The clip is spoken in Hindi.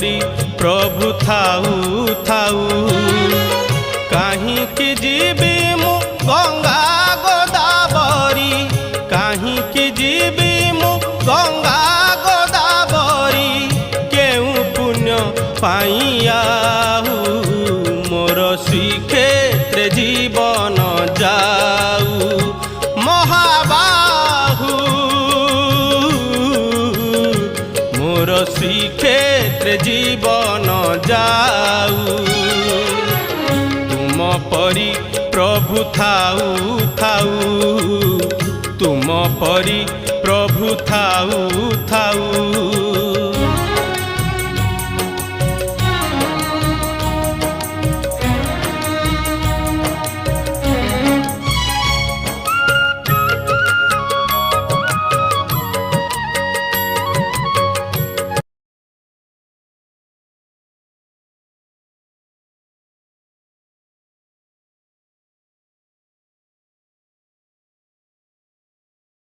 परी प्रभु थाऊ थाऊ काहींकि जीवी मु गंगा गोदावरी काहींकि जीवी मु गंगा गोदावरी केउ पुण्य पाइयाहू मोर श्रीक्षेत्र जीवन जाऊ महाबाहू मोर श्रीक्षेत्र जीवन जाऊ तुम परी प्रभु थाऊ थाऊ तुम परी प्रभु थाऊ थाऊ।